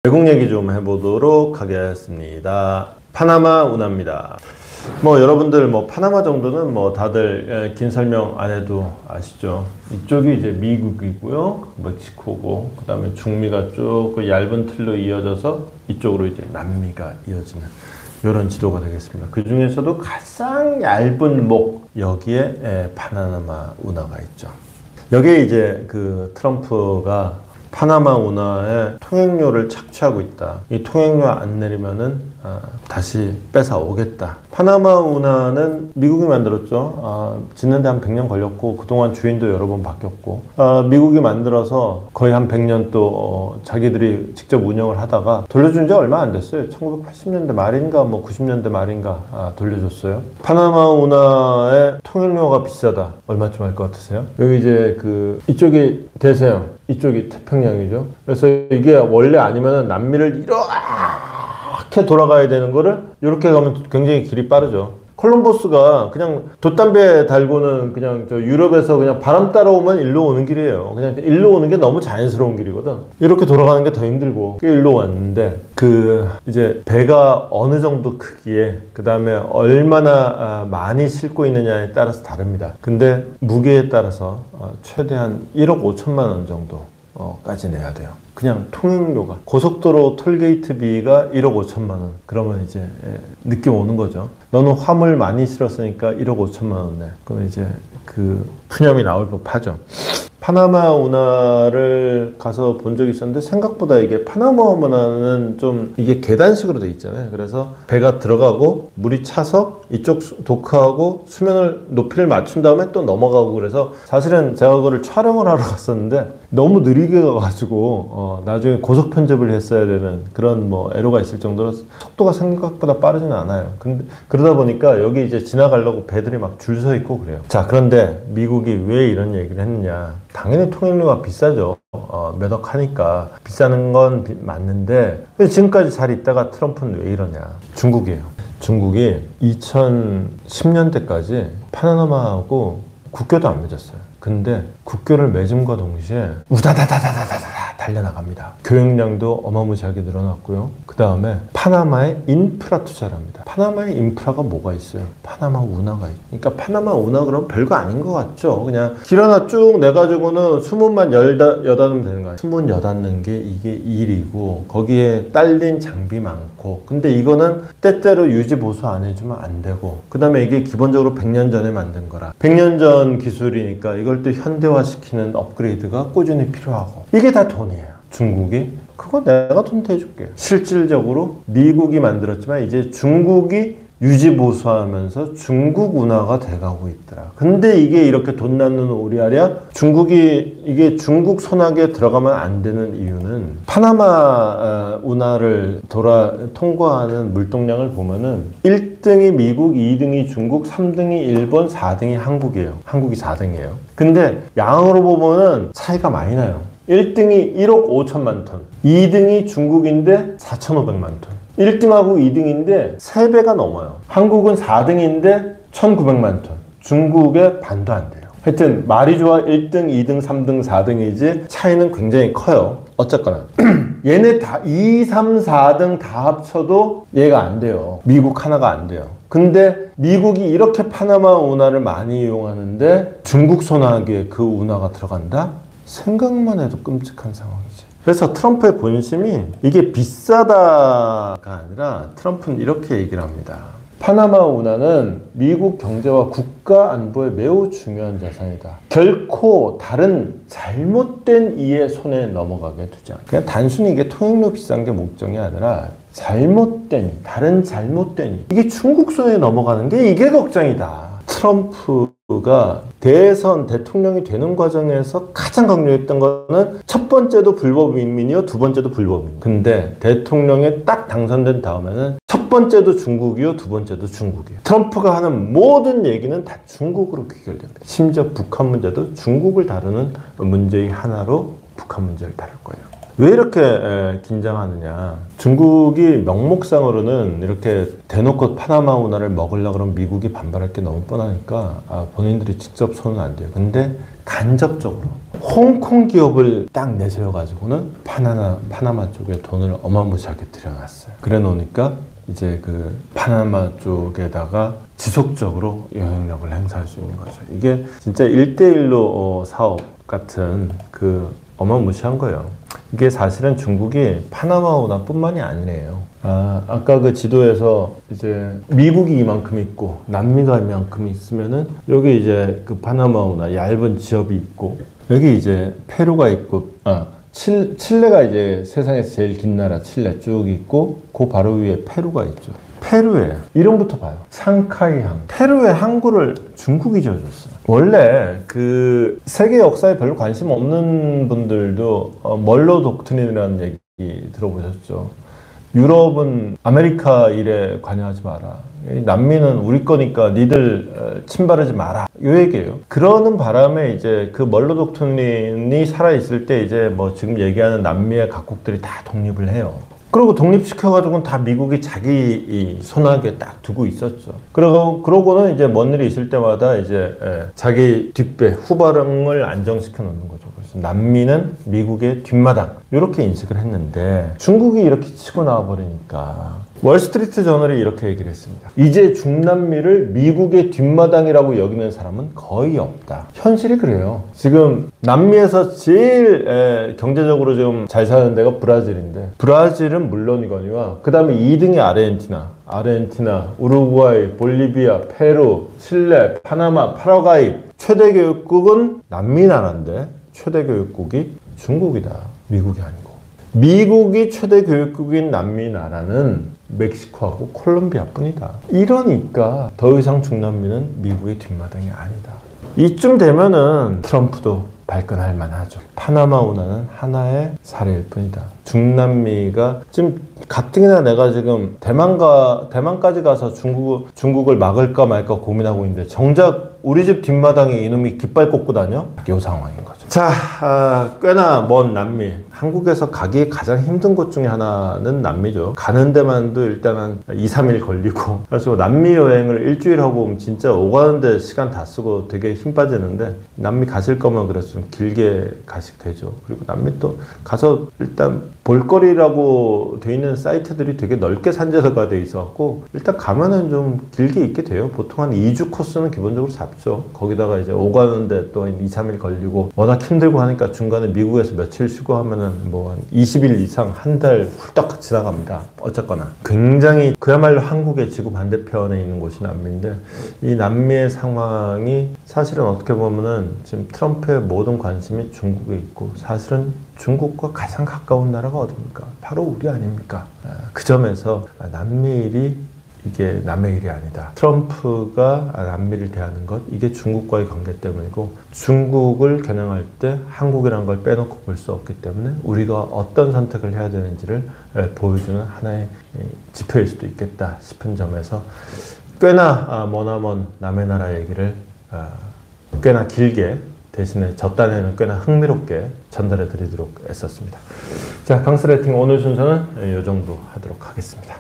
외국 얘기 좀 해보도록 하겠습니다. 파나마 운하입니다. 여러분들 파나마 정도는 다들 긴 설명 안 해도 아시죠? 이쪽이 이제 미국이고요, 멕시코고, 그 다음에 중미가 쭉 얇은 틀로 이어져서 이쪽으로 이제 남미가 이어지는 이런 지도가 되겠습니다. 그 중에서도 가장 얇은 목 여기에 파나마 운하가 있죠. 여기에 이제 그 트럼프가 파나마 운하에 통행료를 착취하고 있다. 이 통행료 안 내리면은 다시 뺏어 오겠다. 파나마 운하는 미국이 만들었죠. 짓는데 한 100년 걸렸고 그동안 주인도 여러 번 바뀌었고 미국이 만들어서 거의 한 100년 또 자기들이 직접 운영을 하다가 돌려준 지 얼마 안 됐어요. 1980년대 말인가 90년대 말인가 돌려줬어요. 파나마 운하의 통행료가 비싸다. 얼마쯤 할 것 같으세요? 여기 이제 이쪽이 대서양, 이쪽이 태평양이죠. 그래서 이게 원래 아니면은 남미를 이렇게 돌아가야 되는 거를 이렇게 가면 굉장히 길이 빠르죠. 콜럼버스가 그냥 돛담배 달고는 그냥 유럽에서 그냥 바람 따라오면 일로 오는 길이에요. 그냥 일로 오는 게 너무 자연스러운 길이거든. 이렇게 돌아가는 게 더 힘들고 일로 왔는데 이제 배가 어느 정도 크기에 그 다음에 얼마나 많이 싣고 있느냐에 따라서 다릅니다. 근데 무게에 따라서 최대한 1억 5천만 원 정도 까지 내야 돼요. 그냥 통행료가. 고속도로 톨게이트비가 1억 5천만 원. 그러면 이제 느낌 오는 거죠. 너는 화물 많이 실었으니까 1억 5천만 원 내. 그럼 이제 푸념이 나올 법하죠. 파나마 운하를 가서 본 적이 있었는데 생각보다 이게 파나마 운하는 좀 이게 계단식으로 돼 있잖아요. 그래서 배가 들어가고 물이 차서 이쪽 도크하고 수면을 높이를 맞춘 다음에 또 넘어가고 그래서 사실은 제가 그거를 촬영을 하러 갔었는데 너무 느리게 가가지고 나중에 고속 편집을 했어야 되는 그런 애로가 있을 정도로 속도가 생각보다 빠르지는 않아요. 근데 그러다 보니까 여기 이제 지나가려고 배들이 막 줄 서 있고 그래요. 자, 그런데 미국이 왜 이런 얘기를 했느냐. 당연히 통행료가 비싸죠. 몇 억 하니까 비싸는 건 맞는데 지금까지 잘 있다가 트럼프는 왜 이러냐. 중국이에요. 중국이 2010년대까지 파나마하고 국교도 안 맺었어요. 근데 국교를 맺음과 동시에 우다다다다다다다 달려나갑니다. 교역량도 어마무시하게 늘어났고요. 그 다음에 파나마에 인프라 투자를 합니다. 파나마에 인프라가 뭐가 있어요? 파나마 운하가 있어요. 그러니까 파나마 운하 그러면 별거 아닌 것 같죠? 그냥 길 하나 쭉 내가지고는 수문만 여닫으면 되는 거예요. 수문 여닫는 게 이게 일이고 거기에 딸린 장비 많고 근데 이거는 때때로 유지 보수 안 해주면 안 되고 그 다음에 이게 기본적으로 100년 전에 만든 거라 100년 전 기술이니까 이걸 또 현대화시키는 업그레이드가 꾸준히 필요하고 이게 다 돈이에요. 중국이 그거 내가 돈 대줄게. 실질적으로 미국이 만들었지만 이제 중국이 유지보수하면서 중국 운하가 돼가고 있더라. 근데 이게 이렇게 돈 낳는 오리알이야? 중국이 이게 중국 손아귀에 들어가면 안 되는 이유는 파나마 운하를 통과하는 물동량을 보면은 1등이 미국, 2등이 중국, 3등이 일본, 4등이 한국이에요. 한국이 4등이에요. 근데 양으로 보면은 차이가 많이 나요. 1등이 1억 5천만 톤, 2등이 중국인데 4,500만 톤. 1등하고 2등인데 3배가 넘어요. 한국은 4등인데 1,900만 톤. 중국의 반도 안 돼요. 하여튼 말이 좋아 1등, 2등, 3등, 4등이지 차이는 굉장히 커요. 어쨌거나 얘네 다 2, 3, 4등 다 합쳐도 얘가 안 돼요. 미국 하나가 안 돼요. 근데 미국이 이렇게 파나마 운하를 많이 이용하는데 중국 손아귀에 그 운하가 들어간다? 생각만 해도 끔찍한 상황이지. 그래서 트럼프의 본심이 이게 비싸다가 아니라 트럼프는 이렇게 얘기를 합니다. 파나마 운하는 미국 경제와 국가 안보에 매우 중요한 자산이다. 결코 다른 잘못된 이의 손에 넘어가게 두지 않아. 그냥 단순히 이게 통행료 비싼 게 목적이 아니라 다른 잘못된 이게 중국 손에 넘어가는 게 이게 걱정이다. 트럼프가 대통령이 되는 과정에서 가장 강조했던 거는 첫 번째도 불법移民이요, 두 번째도 불법移民. 근데 대통령에 딱 당선된 다음에는 첫 번째도 중국이요, 두 번째도 중국이에요. 트럼프가 하는 모든 얘기는 다 중국으로 귀결됩니다. 심지어 북한 문제도 중국을 다루는 문제의 하나로 북한 문제를 다룰 거예요. 왜 이렇게 긴장하느냐. 중국이 명목상으로는 이렇게 대놓고 파나마 운하를 먹으려고 그러면 미국이 반발할 게 너무 뻔하니까 본인들이 직접 손은 안 돼요. 근데 간접적으로 홍콩 기업을 딱 내세워가지고는 파나마 쪽에 돈을 어마무시하게 들여놨어요. 그래 놓으니까 이제 그 파나마 쪽에다가 지속적으로 영향력을 행사할 수 있는 거죠. 이게 진짜 1대1로 사업 같은 그 어마무시한 거예요. 이게 사실은 중국이 파나마 운하뿐만이 아니래요. 아까 그 지도에서 이제 미국이 이만큼 있고 남미가 이만큼 있으면은 여기 이제 그 파나마 운하 얇은 지역이 있고 여기 이제 페루가 있고 칠레가 이제 세상에서 제일 긴 나라 칠레 쭉 있고 그 바로 위에 페루가 있죠. 페루에 이름부터 봐요. 상카이항. 페루의 항구를 중국이 지어줬어요. 원래 그 세계 역사에 별로 관심 없는 분들도 멀로 독트린이라는 얘기 들어보셨죠. 유럽은 아메리카 일에 관여하지 마라. 남미는 우리 거니까 니들 침바르지 마라. 이 얘기예요. 그러는 바람에 이제 그 멀로 독트린이 살아있을 때 이제 뭐 지금 얘기하는 남미의 각국들이 다 독립을 해요. 그리고 독립시켜가지고는 다 미국이 자기 손아귀에 딱 두고 있었죠. 그러고는 이제 뭔 일이 있을 때마다 이제 자기 뒷배, 후발응을 안정시켜 놓는 거죠. 그래서 남미는 미국의 뒷마당. 이렇게 인식을 했는데 중국이 이렇게 치고 나와버리니까 월스트리트 저널이 이렇게 얘기를 했습니다. 이제 중남미를 미국의 뒷마당이라고 여기는 사람은 거의 없다. 현실이 그래요. 지금 남미에서 제일 경제적으로 좀 잘 사는 데가 브라질인데 브라질은 물론이거니와 그 다음에 2등이 아르헨티나, 우루과이, 볼리비아, 페루, 칠레, 파나마, 파라과이. 최대 교육국은 남미 나라인데 최대 교육국이 중국이다. 미국이 아니고. 미국이 최대 교육국인 남미 나라는 멕시코하고 콜롬비아 뿐이다. 이러니까 더 이상 중남미는 미국의 뒷마당이 아니다. 이쯤 되면은 트럼프도 발끈할 만하죠. 파나마 운하는 하나의 사례일 뿐이다. 중남미가 지금 가뜩이나 내가 지금 대만까지 가서 중국을 막을까 말까 고민하고 있는데 정작 우리 집 뒷마당에 이놈이 깃발 꽂고 다녀? 이 상황인 거죠. 자, 꽤나 먼 남미. 한국에서 가기 가장 힘든 곳 중에 하나는 남미죠. 가는 데만도 일단 한 2, 3일 걸리고. 그래서 남미 여행을 일주일 하고 오면 진짜 오가는데 시간 다 쓰고 되게 힘 빠지는데 남미 가실 거면 그래서 좀 길게 가시게 되죠. 그리고 남미 또 가서 일단 볼거리라고 돼 있는 사이트들이 되게 넓게 산재가 돼 있어갖고 일단 가면은 좀 길게 있게 돼요. 보통 한 2주 코스는 기본적으로 잡죠. 거기다가 이제 오가는데 또 2, 3일 걸리고 워낙 힘들고 하니까 중간에 미국에서 며칠 쉬고 하면은 뭐 한 20일 이상 한 달 훌떡 지나갑니다. 어쨌거나 굉장히 그야말로 한국의 지구 반대편에 있는 곳이 남미인데 이 남미의 상황이 사실은 어떻게 보면은 지금 트럼프의 모든 관심이 중국에 있고 사실은 중국과 가장 가까운 나라가 어디입니까? 바로 우리 아닙니까? 그 점에서 남미 일이 이게 남의 일이 아니다. 트럼프가 남미를 대하는 것, 이게 중국과의 관계 때문이고 중국을 겨냥할 때 한국이라는 걸 빼놓고 볼 수 없기 때문에 우리가 어떤 선택을 해야 되는지를 보여주는 하나의 지표일 수도 있겠다 싶은 점에서 꽤나 머나먼 남의 나라 얘기를 꽤나 길게 대신에 저 딴에는 꽤나 흥미롭게 전달해 드리도록 애썼습니다. 자, 강스레팅 오늘 순서는 이 정도 하도록 하겠습니다.